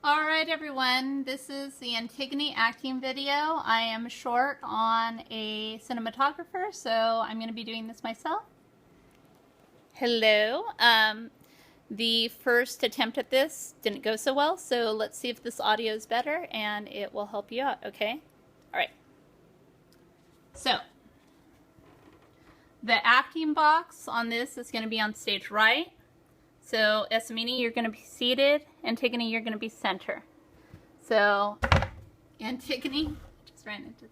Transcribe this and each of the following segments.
Alright everyone, this is the Antigone acting video. I am short on a cinematographer, so I'm going to be doing this myself. Hello. The first attempt at this didn't go so well, so let's see if this audio is better and it will help you out, okay? Alright. So, the acting box on this is going to be on stage right. So, Essamini, you're going to be seated. Antigone, you're going to be center. So, Antigone, just ran into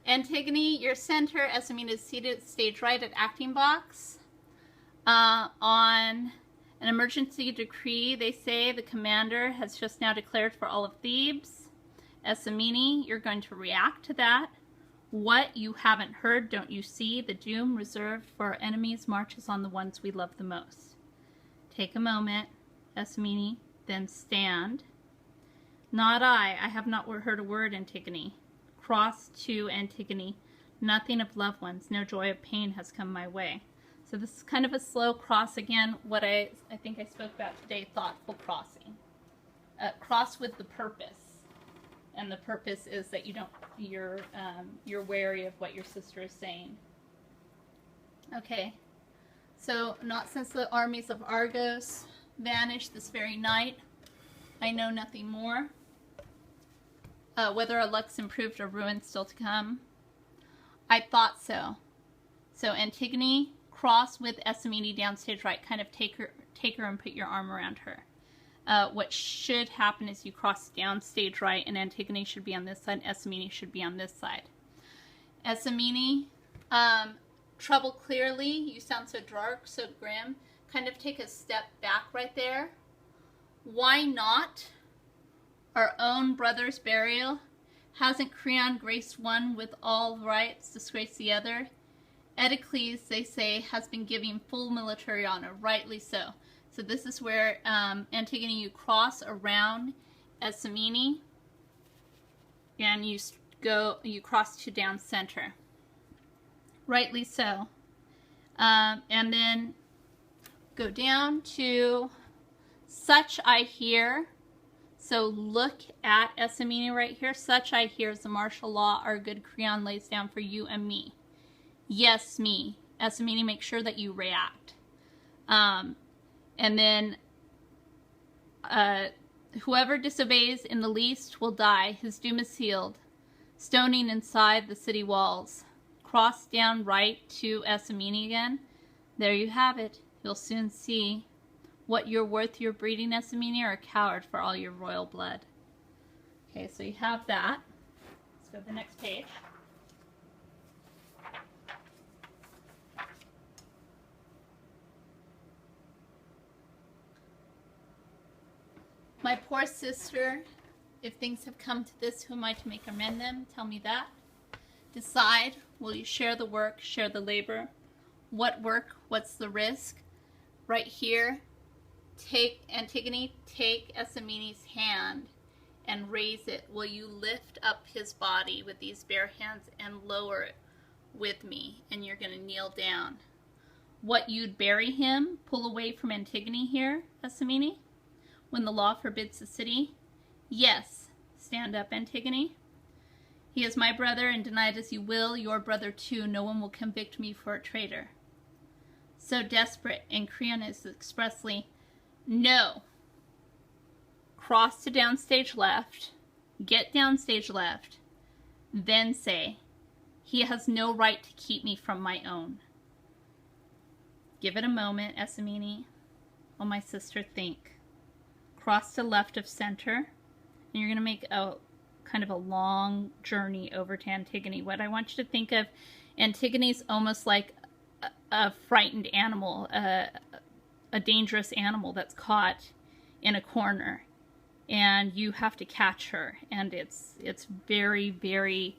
Antigone, you're center. Essamini is seated stage right at acting box. On an emergency decree, they say the commander has just now declared for all of Thebes. Essamini, you're going to react to that. What you haven't heard, don't you see? The doom reserved for our enemies marches on the ones we love the most. Take a moment, Essamini, then stand. Not I have not heard a word, Antigone. Cross to Antigone. Nothing of loved ones, no joy of pain has come my way. So this is kind of a slow cross again, what I think I spoke about today, thoughtful crossing. Cross with the purpose. And the purpose is that you're wary of what your sister is saying. Okay. So, not since the armies of Argos vanished this very night, I know nothing more. Whether our luck's improved or ruined still to come. I thought so. So, Antigone, cross with Essamini downstage right. Kind of take her and put your arm around her. What should happen is you cross downstage right, and Antigone should be on this side, Essamini should be on this side. Essamini, trouble clearly, you sound so dark, so grim. Kind of take a step back right there. Why not? Our own brother's burial. Hasn't Creon graced one with all rights, disgraced the other? Edicles, they say, has been giving full military honor, rightly so. So this is where, Antigone, you cross around Essamini, and you cross to down center. Rightly so. And then go down to such I hear. So look at Essamini right here. Such I hear is the martial law our good Creon lays down for you and me. Yes, me. Essamini, make sure that you react. And then whoever disobeys in the least will die. His doom is sealed. Stoning inside the city walls. Cross down right to Essamini again. There you have it. You'll soon see what you're worth your breeding, Essamini, or a coward for all your royal blood. Okay, so you have that. Let's go to the next page. My poor sister, if things have come to this, who am I to make amend them? Tell me that. Decide, will you share the work, share the labor? What work, what's the risk? Right here, Antigone, take Essamini's hand and raise it. Will you lift up his body with these bare hands and lower it with me? And you're going to kneel down. What, you'd bury him? Pull away from Antigone here, Essamini? When the law forbids the city? Yes. Stand up, Antigone. He is my brother, and deny it as you will, your brother too. No one will convict me for a traitor. So desperate, and Creon is expressly, no. Cross to downstage left, get downstage left, then say, he has no right to keep me from my own. Give it a moment, Essamini. Oh, my sister, think. Cross to left of center, and you're going to make a kind of a long journey over to Antigone. What I want you to think of, Antigone's almost like a frightened animal, a dangerous animal that's caught in a corner, and you have to catch her, and it's very, very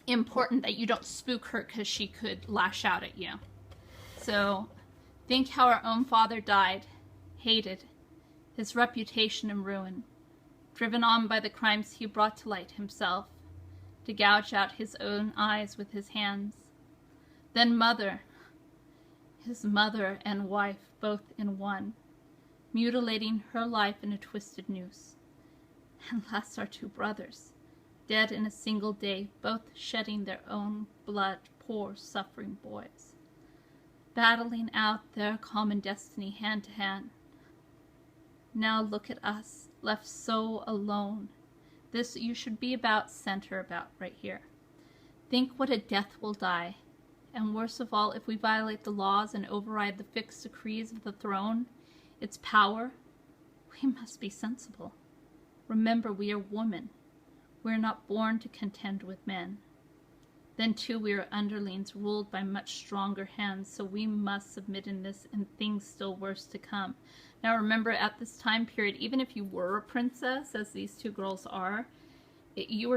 important that you don't spook her because she could lash out at you. So think how our own father died, hated, his reputation in ruin, driven on by the crimes he brought to light himself, to gouge out his own eyes with his hands. Then mother, his mother and wife both in one, mutilating her life in a twisted noose, And last our two brothers, dead in a single day, both shedding their own blood, poor suffering boys, battling out their common destiny hand to hand. Now look at us, left so alone. This you should be about center about right here. Think what a death will die. And worst of all, if we violate the laws and override the fixed decrees of the throne, its power, we must be sensible. Remember, we are women. We are not born to contend with men. Then too we are underlings ruled by much stronger hands, so we must submit in this and things still worse to come. Now remember, at this time period, even if you were a princess, as these two girls are, you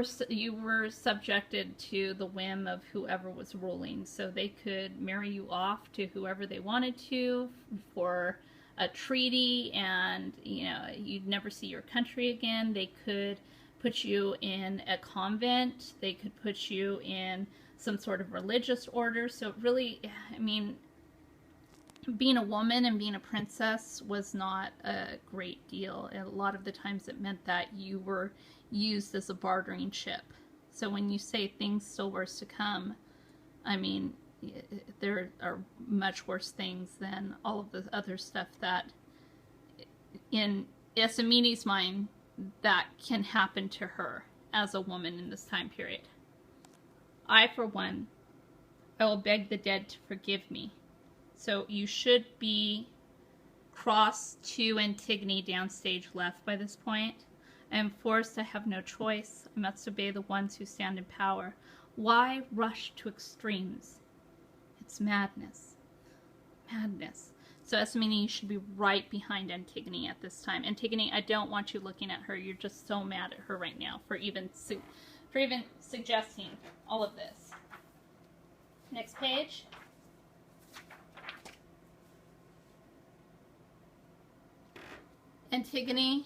were subjected to the whim of whoever was ruling. So they could marry you off to whoever they wanted to for a treaty, and you'd never see your country again. They could put you in a convent. They could put you in some sort of religious order. So really, I mean, being a woman and being a princess was not a great deal. And a lot of the times it meant that you were used as a bartering chip. So when you say things still worse to come, I mean, there are much worse things than all of the other stuff that, in Essamini's mind, that can happen to her as a woman in this time period. I, for one, I will beg the dead to forgive me. So you should be cross to Antigone downstage left by this point. I am forced, I have no choice. I must obey the ones who stand in power. Why rush to extremes? It's madness. Madness. So Essamini, you should be right behind Antigone at this time. Antigone, I don't want you looking at her. You're just so mad at her right now for even suggesting all of this. Next page. Antigone,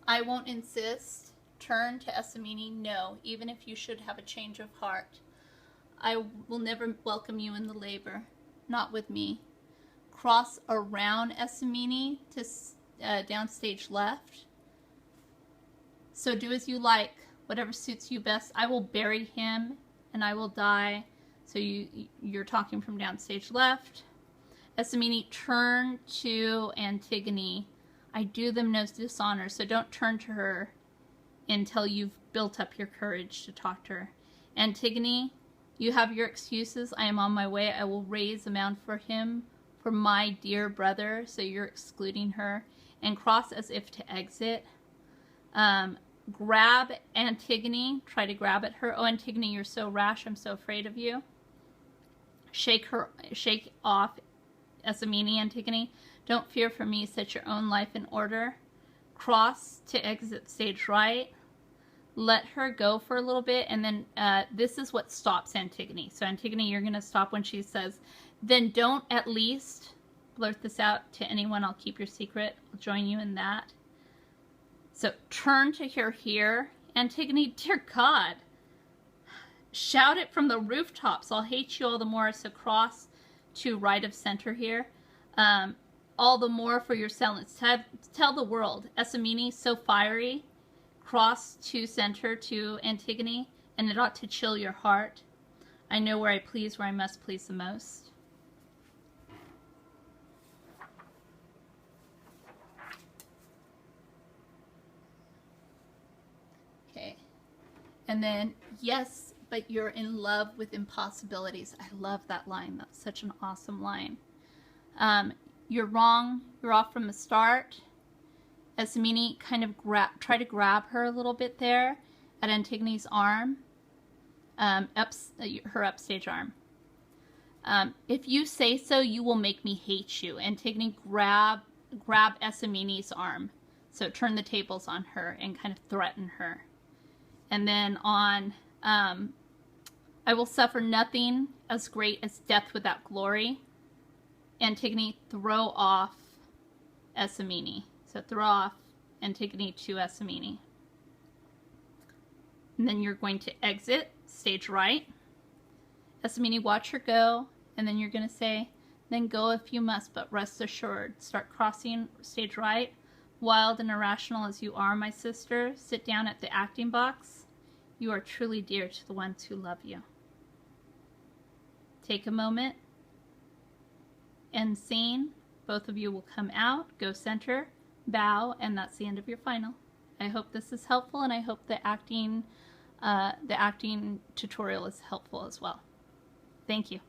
I won't insist. Turn to Essamini. No, even if you should have a change of heart. I will never welcome you in the labor. Not with me. Cross around Essamini to downstage left. So do as you like. Whatever suits you best. I will bury him and I will die. So you're talking from downstage left. Essamini, turn to Antigone. I do them no dishonor, so don't turn to her until you've built up your courage to talk to her. Antigone, you have your excuses. I am on my way. I will raise a mound for him, for my dear brother. So you're excluding her. And cross as if to exit. Grab Antigone. Try to grab at her. Oh, Antigone, you're so rash. I'm so afraid of you. Shake off Essamini, Antigone. Don't fear for me. Set your own life in order. Cross to exit stage right. Let her go for a little bit, and then this is what stops Antigone. So Antigone, you're going to stop when she says, then don't at least blurt this out to anyone. I'll keep your secret. I'll join you in that. So turn to her here. Antigone, dear God, shout it from the rooftops. I'll hate you all the more. So cross to right of center here. All the more for your silence. Tell the world. Essamini, so fiery. Cross to center to Antigone, and it ought to chill your heart. I know where I please, where I must please the most. Okay. And then, yes, but you're in love with impossibilities. I love that line. That's such an awesome line. You're wrong. You're off from the start. Essamini kind of try to grab her a little bit there at Antigone's arm, her upstage arm. If you say so, you will make me hate you. Antigone, grab Essamini's arm. So turn the tables on her and kind of threaten her. And then on, I will suffer nothing as great as death without glory. Antigone, throw off Essamini. So throw off Antigone to Essamini. And then you're going to exit stage right. Essamini, watch her go. And then you're going to say, then go if you must, but rest assured. Start crossing stage right. Wild and irrational as you are, my sister, sit down at the acting box. You are truly dear to the ones who love you. Take a moment. End scene. Both of you will come out, go center, bow, and that's the end of your final. I hope this is helpful, and I hope the acting tutorial is helpful as well. Thank you.